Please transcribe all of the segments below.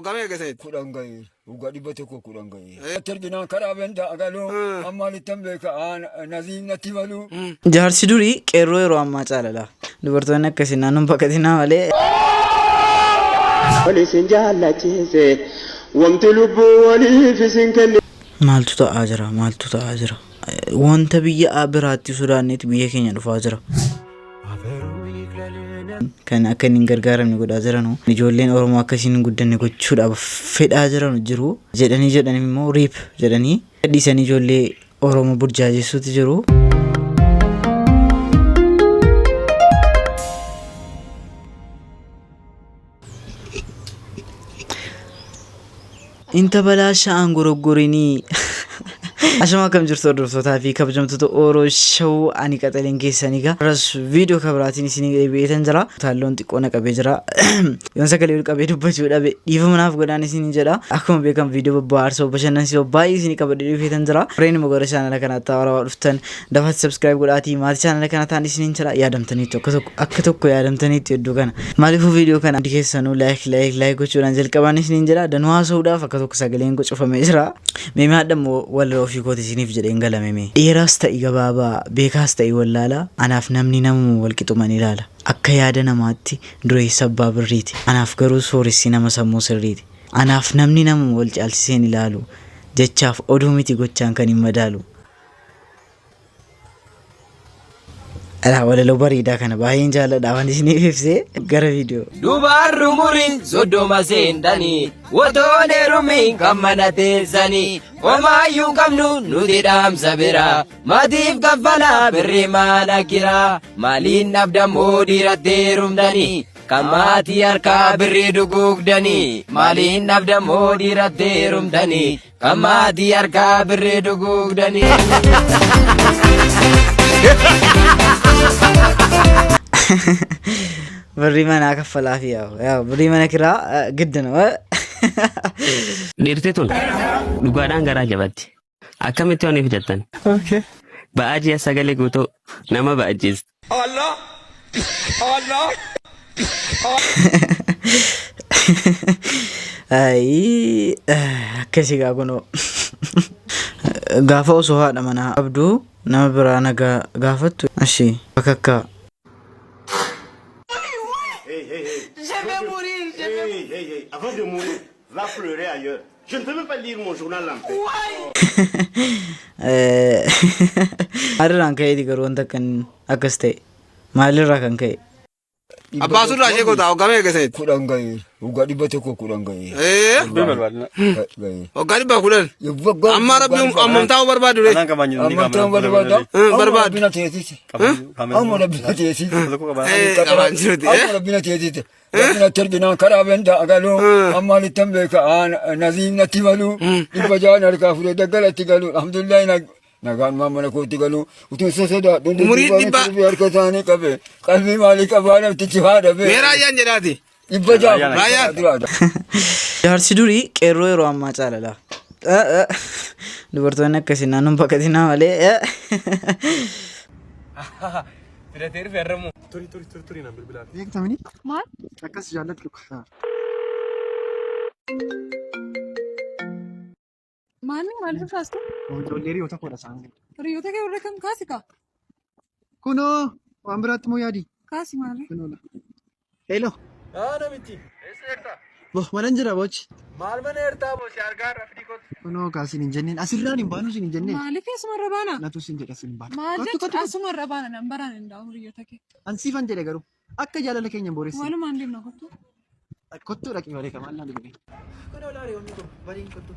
Gamee keessatti kudhangaye ugadi batoko kudhangaye tergina karabenta agalo amali tambe ka naziimnatti malu jaarsi durii qeerroo yeroo ammaa caalala dubartoonni akkasii naannoon baqatinaa malee walisin jaallachiise wamti lubbuu waliif isin kenne maaltu ta'aa jira wanta biyya biraatti sodaanneeti biyya keenya dhufaa jira kan akka inni gargaaramne godhaa jiranu ijoolleen Oromoo akkasiin guddanne gochuudhaaf fedhaa jiranu jiru jedhanii immoo riip jedhanii dhiisanii ijoollee Oromoo burjaajessuutti jiru. Inta balaashaan goroggorinii Ashama kam jirtu hordoftoota fi kabajamtoota Oromoo Show ani qaxaleen keessanii gaa ras viidiyoo kabraatiin isin beekan jira taalloon xiqqoo naqabee jira yoon sagalee qabee dubbachuu dhabe dhiifamnaaf godhaan isin jedha akkuma beekamu viidiyoo babbaarsa bashannansiisoo baay'ee isin qabadee dhufeetan jira reeni magara chaanala kanatti haarawaa dhuftan dafatti subscribe godhaatii maatii chaanala kana ta'an isin jira yaadamtaniitu akka tokko yaadamtaniitu hedduu kana maaliifuu viidiyoo kana hundi keessanuu like gochuudhaan jalqabaan isin jira danuu haasa'uudhaaf akka tokko sagaleen gocufamee jira meemee hadhamoo walirra ofii kooti isiniif jedheen galameme dheeraas ta'e gabaabaa beekaas ta'e wallaala anaaf namni namu walqixuman ilaala akka yaada namaatti dureessa abbaa birriiti anaaf garuu sooressi nama sammuu sirriiti anaaf namni namu wal caalchiseen ilaalu jechaaf oduu miti gochaan kan hin madaalu ala walaloo bareedaa kana baay'een jaalladha waan isiniif ibsee gara viidiyoo dubarru muriin soddoma seendanii wotoon heerumiin kan mana teessanii homaayyuu qabnu nuti dhaamsa bira maatiif kaffalaa birrii maana kiraa maaliin dhabdammoo dhiiratti heerumdanii kan maatii harkaa birrii dugugdanii maaliin dhabdammoo dhiiratti heerumdanii kan maatii harkaa birrii dugugdanii. birrii manaa kaffalaa fi yaa birrii mana kiraa giddana dhiirtee tun dhugaadhaan garaa jabatti akkamitti waan fidattan ba'aajiya sagalee guutuu nama ba'ajiis Allah ay akkasii gaa kunoo gaafa osoo haadha manaa abduu nama biraa nagaa gaafattu ashii bakakkaa Avant de mourir, va pleurer ailleurs. Je ne peux même pas lire mon journal en paix. Maalirraan ka'eeti garuu wanta kan akkas ta'e maalirraa kan ka'e abbaa surraa ishee gootaa gamee keessatti kudhangaye ugadi batoko kudhangaye waggaa dhibba kudhan amma rabbiin ammamtaa barbaadu de amantaan barbaadu bina teessise amma rabbina teessise qabaan jiruti amma rabbina teessise rabbina tergina karabenta agalo amma litambe ka naziimnatti malu dhibba jaan harkaa fudhe daggalatti galu alhamdulillah nagaan mamana kooti galu utun sosoda umurii dhibba harka isaanii qabe qalbii maalii qabaa namtichi haadha be meeraayyaan jedhaati dhibba jaan jaarsi durii qeerroo yeroo ammaa caalala dubartoonni akkasii naannoon baqatinaa malee filateer ferramu turi na bilbilaa beektamini maal akkas jaalladhu maal faastu ijoollee hiriyoota koodha isaan hiriyoota kee warra kam kaasi kaa kunoo waan biraatti moo yaadi kaasi maali kunoodha heelo namichi malan jira bochi maal mana ertaa bochi argaa rafdii kooti kunoo kaasiin hin jenneen asirraan hin baanu sin hin jenneen maali keessumarra baana natu sin jedha sin baana maal jechuudha asumarra baana nan baraan hin daa'u hiriyoota kee ansiifan jedhe garuu akka jaalala keenya booressa walumaan deemna kottuu dhaqni malee kamaan naan dhibne kunoo laari onni kun bariin kottuu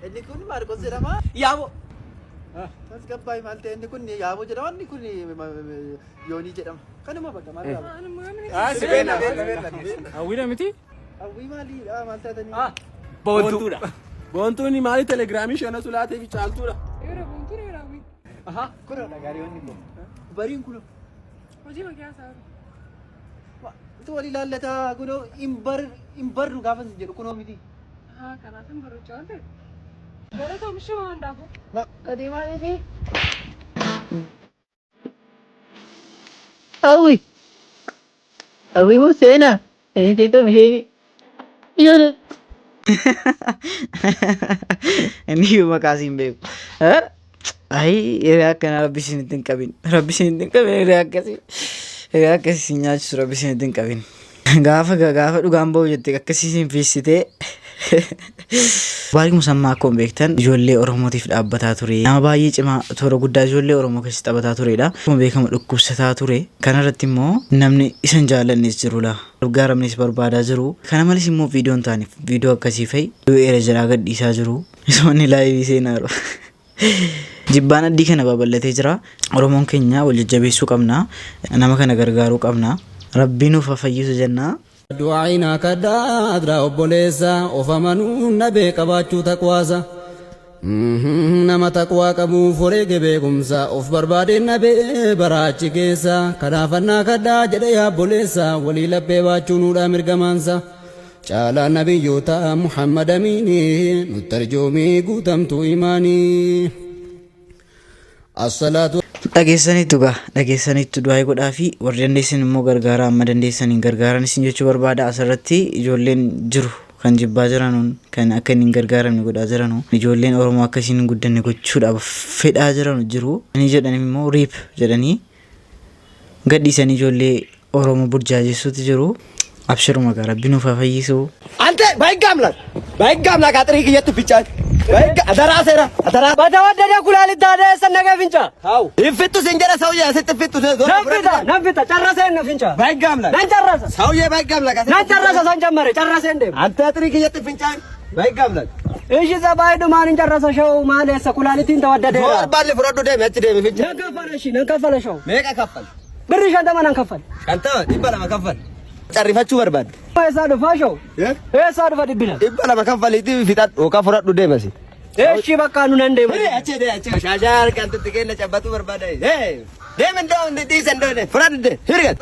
inni kun Maarqos jedhama yaabo tasgabbaay maal ta'e inni kun yaabo jedhama inni kun yoonii jedhama kanuma bakka maal yaabo sibeena hawwiidha miti hawwii maaliidha maal taatanii boontuudha boontuun maali telegiraamii shana sulaatee fi caaltuudha Era boontuun era hawwii kunoo dhagaarii onni kun bariin kunoo hojii makiyaa saaru tu wali lallataa kunoo hin barru gaafa jedhu kunoo miti kanaafin barachaa waan ta'e gara ta'umshi waan dhaabu gadi maaliifi hawwii moo seenaa inni teessoo mishee Inni maqaasin beeku. Ay kana rabbi isin ittiin qabin. Rabbi isin ittiin qabin akkasii nyaachisu rabbi isin ittiin qabin. Gaafa dhugaan ba'u jettee akkasiisin fiissitee. Baay'ee musammaa akkuma beektan ijoollee Oromootiif dhaabbataa ture. Nama baay'ee cimaa toora guddaa ijoollee Oromoo keessatti taphataa turedha. Akkuma beekamu dhukkubsataa ture. Kanarratti immoo namni isan jaalannis jirudha. Gargaaramnis barbaadaa jiru. Kana malees immoo viidiyoon taaniif viidiyoo akkasii fa'i du'eera jedhaa gadhiisaa jiru. Isoonni laayivii seenaaru. Jibbaan addii kana babal'atee jira. Oromoon keenya wal jajjabeessuu qabna. Nama kana gargaaruu qabna. Rabbiin nuuf fayyisu jenna. Du'aayina kaddaa adra obboleessa of amanuu nabee qabaachuu taqwaasa. Nama taqwaa qabuuf horeege beekumsa of barbaadeen nabee baraachi keessa. Kanaafannaa kaddaa jedhe yaabboleessa walii laphee baachuunuudha mirgamaansa. Caalaan nabiyyoota Muhammad Amiini nutti arjoomii guutamtuu imaanii. Assalaatu. Dhageessaniitu du'aa godhaa fi warri dandeessan immoo gargaara amma dandeessaniin gargaaran isin jechuu barbaada. Asirratti ijoolleen jiru kan jibbaa jiranuun kan akka inni hin gargaaramne godhaa jiranu ijoolleen Oromoo akka isin hin guddanne gochuudhaaf fedhaa jiranu jiru. Inni jedhanii immoo riip jedhanii gadhiisanii ijoollee Oromoo burjaajessuutu jiru. Abshiru maqaa rabbiin nuuf fayyisu. አንተ በሕግ አምላክ አጥሪ እየትፍጫል በሕግ አደራ ሴራ አደራ በተወደደ ኩላሊት ታዲያ ሰነገ ፍንጫ አው ይፍቱ ሲንጀራ ሰውዬ ስትፍቱ ነፍታ ጨረሰን ነው ፍንጫ በሕግ አምላክ ነን ጨረሰ ሰውዬ በሕግ አምላክ ነን ጨረሰ ሰን ጀመረ ጨረሰ እንደ አንተ አጥሪ እየትፍጫ በሕግ አምላክ እሺ ዘባይዱ ማንን ጨረሰሽው ማለት ኩላሊቲን ተወደደ ባለ ፍረዱ ደም ያቺ ደም ፍንጫ ነከፈለሽው ሜቃ ከፈል ብርሽ አንተ ማን ከፈል አንተ ይባላ መከፈል ጨሪፋችሁ በርባድ አይሳዱ ፋሾው አይሳዱ ፈድብና ይባላ መከፈል ፊታት ኦካ ፍረዱ ደመሲ እሺ በቃ ኑን እንደ እቺ ሻሻር ካንተ ትገነ ጨባቱ በርባድ ደም እንደው እንዴ ሰንደነ ፍረድ ህርገት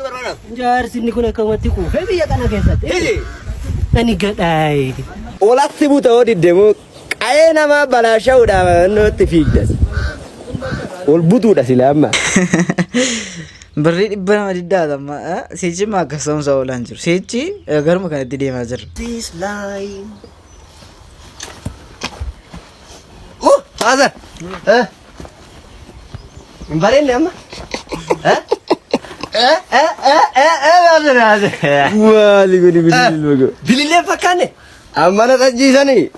ጃር ሲኒኩነ ከመትኩ ፈቢ ያቀና ከሰት እሺ እኔ ገዳይ ኦላትቡ ተወዲ ደሞ ቀየናማ ባላሻው ዳ ነው ትፊደስ ኦልቡቱ ዳሲላማ Barri dhibba nama diddaata amma seechi ma akkasumsa oolaan jiru. Seechi garuma kanatti deemaa jira. Azar. Barenne amma. Wali gudi bilillee fakkaanne amma na tajjiisanii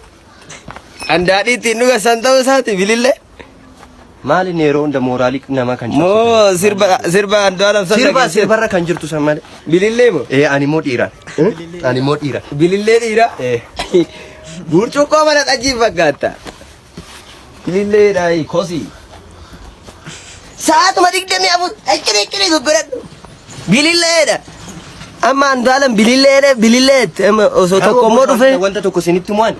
andaadhii ittiin dhuga san ta'uu isaati bilillee. Maali neeroo nda mooraalii nama kan jirtu. Moo sirba andaalam sana. Sirbarra kan jirtu san maali. Bilillee moo? Ani moo dhiira. Bilillee dhiira. Burcuqqoo mana xajjii fakkaata. Bilillee dhaayi kosi. Saatuma digdamii afur akkiree gurguradhu. Bililleedha. Amma andaalam bilillee osoo tokko immoo dhufe. Wanta tokko isinitti mo'an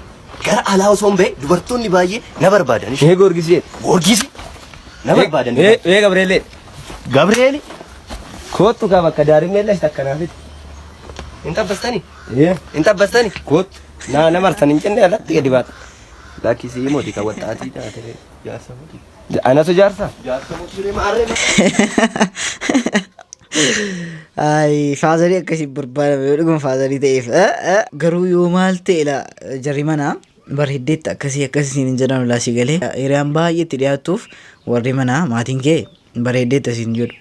gara alaa osoo hin bahe dubartoonni baay'ee na barbaadan. Gorgisi. Na barbaadan. Gabreeli. Kootu kaa bakka daarimeella isa akkanaafiti. Hin xabbastani? Kootu. Na marsan hin jenne alatti gadi baata. Lakkisii mootii kan waxxaatii taatee jaarsa mootii. Anatu jaarsa? Jaarsa mootii maarree. Ay faazarii akkasii barbaadame yoo dhuguma faazarii ta'eef garuu yoo maal ta'e jarri mana bareeddeetti akkasiin hin jedhamu laasii galee hiriyaan baay'ee itti dhiyaatuuf warri mana maatiin kee bareeddeetti asiin jedhu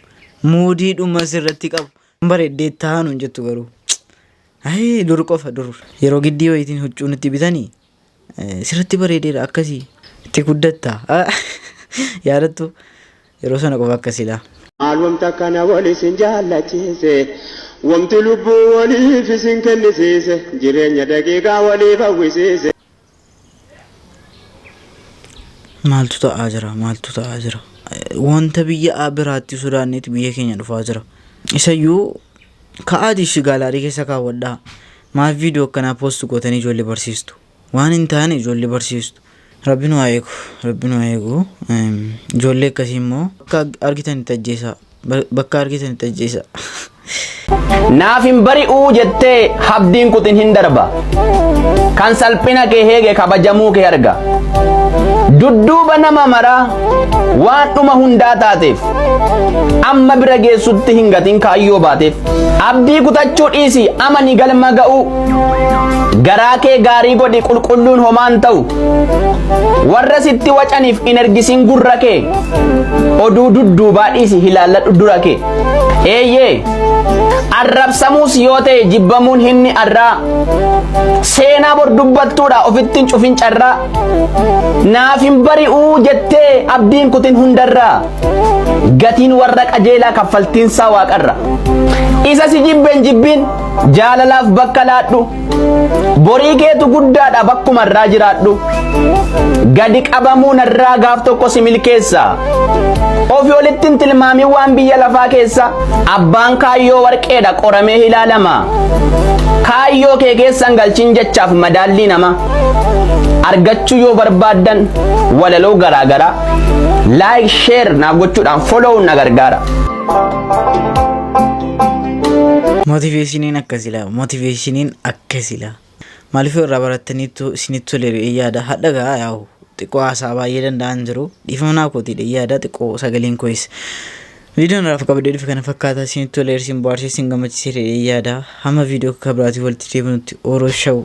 muudii dhuma sirratti qabu bareeddeetti taa'an hin jettu garuu dur qofa dur yeroo giddii wayitiin huccuun itti bitanii sirratti bareedeedha akkasii itti guddatta yaadattu yeroo sana qofa akkasiidha. Wamta kana walisin jaallachise wamti lubbuu waliif isin kennisiise jireenya daqiiqaa waliif hawwisiise. Maaltu ta'aa jira wanta biyya biraatti sodaanneeti biyya keenya dhufaa jira. Isayyuu ka'aatiif gaalaarii keessa kaawwadhaa maaf viidiyoo akkanaa poostu gootanii ijoollee barsiistu waan hin taane ijoollee barsiistu. Rabbiin waa eegu ijoollee akkasii immoo bakka argitan itti ajjeesa. naaf hin bari'uu jettee habdiin kutin hin darba kan salphina kee heege kabajamuu kee arga dudduuba nama maraa waan dhuma hundaa taateef amma bira geessutti hin gatin kaayyoo baateef abdii kutachuu dhiisi amani galma ga'u garaa kee gaarii godhi qulqulluun homaan ta'u warra sitti wacaniif in ergisin gurra kee oduu dudduubaa dhiisi hilaalladhu dura kee eeyyee arrabsamuus yoo ta'e jibbamuun hinni arraa seenaa bor dubbattuudha ofittiin cufin carraa naaf hin bari'uu jettee abdiin kutin hundarraa gatiin warra qajeelaa kaffaltiinsaa waaqarra isa si jibben jibbin jaalalaaf bakka laadhu borii keetu guddaadha bakkumarraa jiraadhu gadi qabamuu narraa gaaf tokko si milkeessa ofi olittiin tilmaamii waan biyya lafaa keessa abbaan kaayyoo warqeedha qoramee ilaalama kaayyoo kee keessan galchin jechaaf madaallii nama argachuu yoo barbaaddan walaloo garaagaraa like share naaf gochuudhaan follow na gargaara. Motiveeshiniin akkasila maaliif irraa barattaniitu isinitti toleera yaada hadhagaa yaa'u xiqqoo haasaa baay'ee danda'an jiru dhiifamnaa kootiidha yaada xiqqoo sagaleen kois viidiyoon raaf qabdee dhufe kana fakkaata isinitti toleera isin bohaarsee isin gammachiisee yaada hamma viidiyoo kabiraatii walitti deebinutti Oroo Show.